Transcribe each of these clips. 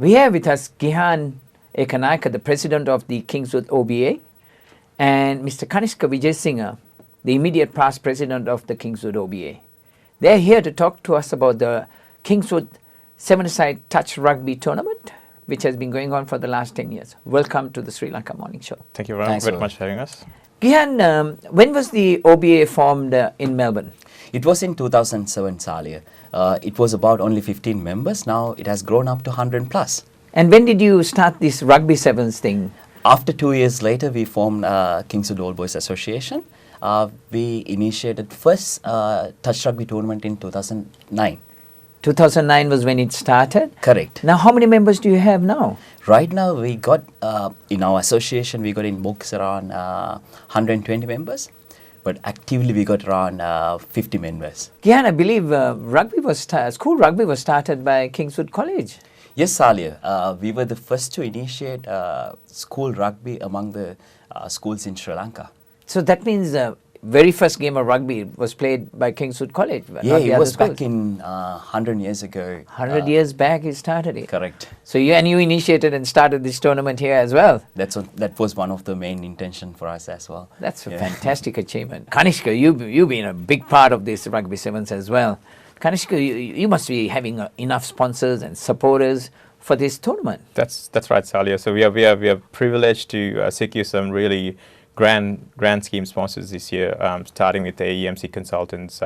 We have with us Gihan Ekanayake, the president of the Kingswood OBA, and Mr. Kanishka Vijayasinghe, the immediate past president of the Kingswood OBA. They're here to talk to us about the Kingswood seven-a-side touch rugby tournament, which has been going on for the last 10 years. Welcome to the Sri Lanka Morning Show. Thank you very much for having us. Gihan, when was the OBA formed in Melbourne? It was in 2007, Salia. It was about only 15 members. Now it has grown up to 100 plus. And when did you start this Rugby Sevens thing? After 2 years later, we formed Kingswood All Boys Association. We initiated first touch rugby tournament in 2009. 2009 was when it started? Correct. Now, how many members do you have now? Right now, we got, in our association, we got in books around 120 members. But actively, we got around 50 members. Gihan, I believe school rugby was started by Kingswood College. Yes, Salia. We were the first to initiate school rugby among the schools in Sri Lanka. So that means the very first game of rugby was played by Kingswood College. Yeah, it was back in 100 years ago. 100 years back, it started it. Correct. So you initiated and started this tournament here as well. That was one of the main intention for us as well. That's a fantastic achievement. Kanishka, you've been a big part of this Rugby Sevens as well. Kanishka, you must be having enough sponsors and supporters for this tournament. That's right, Salia. So we are privileged to secure some really grand scheme sponsors this year, starting with the AEMC Consultants,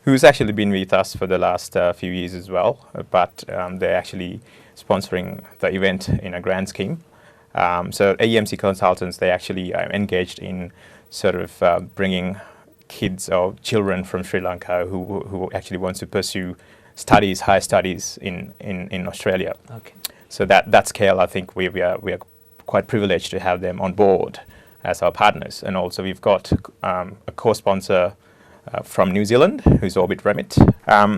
who's actually been with us for the last few years as well, but they're actually sponsoring the event in a grand scheme. So AEMC Consultants, they actually engaged in sort of bringing kids or children from Sri Lanka who actually wants to pursue high studies in Australia. Okay. So that scale, I think we are quite privileged to have them on board as our partners. And also we've got a co-sponsor from New Zealand, who's Orbit Remit.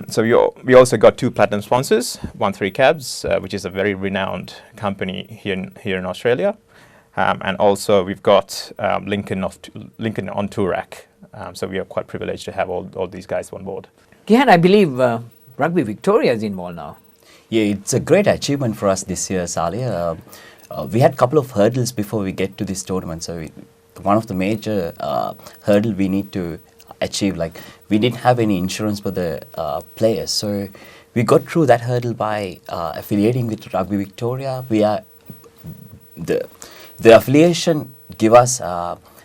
So we also got two platinum sponsors, 13 Cabs, which is a very renowned company here in Australia. And also we've got Lincoln on Toorak. So we are quite privileged to have all these guys on board. Gihan, I believe Rugby Victoria is involved now. Yeah, it's a great achievement for us this year, Salia. We had a couple of hurdles before we get to this tournament. So one of the major hurdle we need to achieve, like we didn't have any insurance for the players. So we got through that hurdle by affiliating with Rugby Victoria. We are the affiliation give us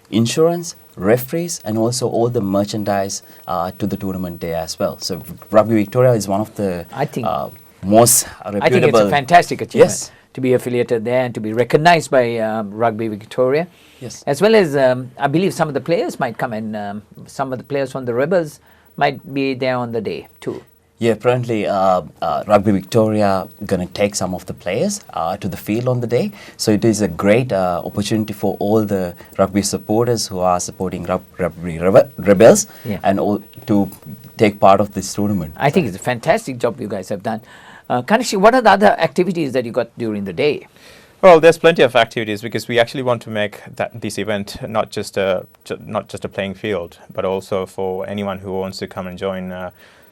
insurance, referees, and also all the merchandise to the tournament day as well. So Rugby Victoria is one of the most reputable. I think it's a fantastic achievement. Yes. To be affiliated there and to be recognized by Rugby Victoria. Yes. As well as, I believe some of the players might come and some of the players from the Rebels might be there on the day too. Yeah, apparently Rugby Victoria going to take some of the players to the field on the day. So it is a great opportunity for all the rugby supporters who are supporting Rugby Rebels and all to take part of this tournament. I think it's a fantastic job you guys have done. Kanishka, what are the other activities that you got during the day? Well, there's plenty of activities because we actually want to make this event not just a playing field, but also for anyone who wants to come and join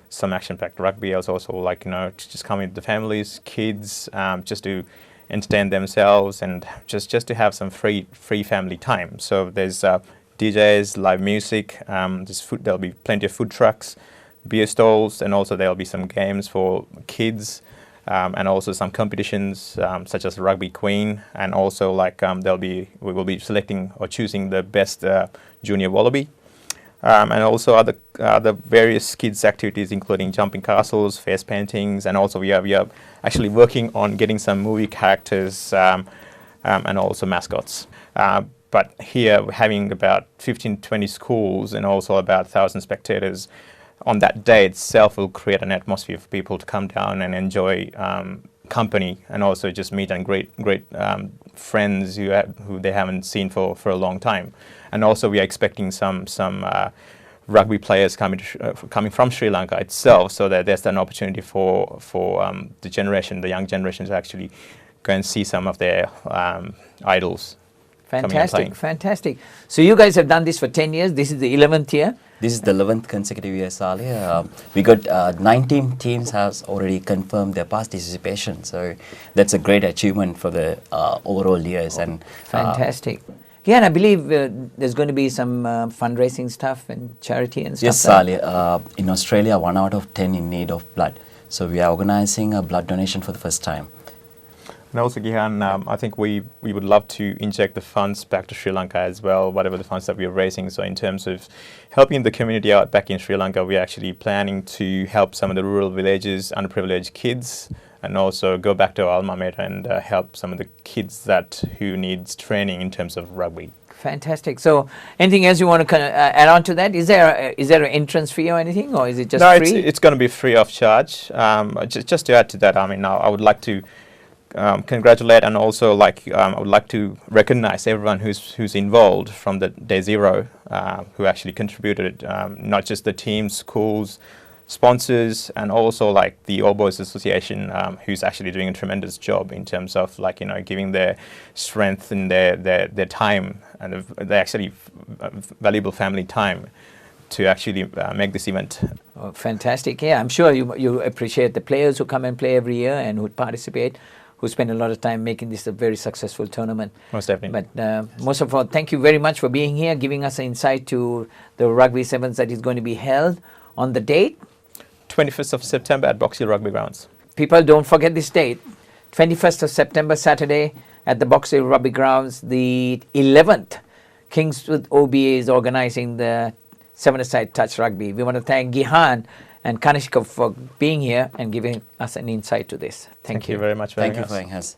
some action-packed rugby. Also like to just come with the families, kids, just to entertain themselves and just to have some free family time. So there's DJs, live music. There'll be plenty of food trucks, beer stalls, and also there'll be some games for kids, and also some competitions such as Rugby Queen, and also we will be selecting or choosing the best junior wallaby, and also other various kids activities including jumping castles, face paintings, and also we are actually working on getting some movie characters and also mascots. But here we're having about 15-20 schools and also about 1,000 spectators. On that day itself will create an atmosphere for people to come down and enjoy company and also just meet and great friends who they haven't seen for a long time. And also we are expecting some rugby players coming from Sri Lanka itself, so that there's an opportunity for the young generation to actually go and see some of their idols coming and playing. Fantastic. So you guys have done this for 10 years. This is the 11th year. This is the 11th consecutive year, Salih. We got 19 teams has already confirmed their participation. So that's a great achievement for the overall years. And Fantastic. Yeah, and I believe there's going to be some fundraising stuff and charity and stuff. Yes, Salih. In Australia, 1 out of 10 in need of blood. So we are organizing a blood donation for the first time. And also, Gihan, I think we would love to inject the funds back to Sri Lanka as well, whatever the funds that we are raising. So in terms of helping the community out back in Sri Lanka, we're actually planning to help some of the rural villages, underprivileged kids, and also go back to our alma mater and help some of the kids who needs training in terms of rugby. Fantastic. So anything else you want to add on to that? Is there an entrance fee or anything, or is it just free? No, it's going to be free of charge. Just to add to that, I mean, I would like to congratulate and also I would like to recognize everyone who's involved from the day zero, who actually contributed, not just the teams, schools, sponsors, and also like the All Boys Association, who's actually doing a tremendous job in terms of giving their strength and their time and their actually valuable family time to actually make this event. Oh, fantastic. Yeah, I'm sure you appreciate the players who come and play every year and who participate, who spend a lot of time making this a very successful tournament. Most definitely. But most of all, thank you very much for being here, giving us an insight to the Rugby Sevens that is going to be held on the date. 21st of September at Box Hill Rugby Grounds. People, don't forget this date. 21st of September, Saturday, at the Box Hill Rugby Grounds. The 11th Kingswood OBA is organizing the seven-a-side touch rugby. We want to thank Gihan and Kanishka for being here and giving us an insight to this. Thank you very much for Thank having you us. for having us.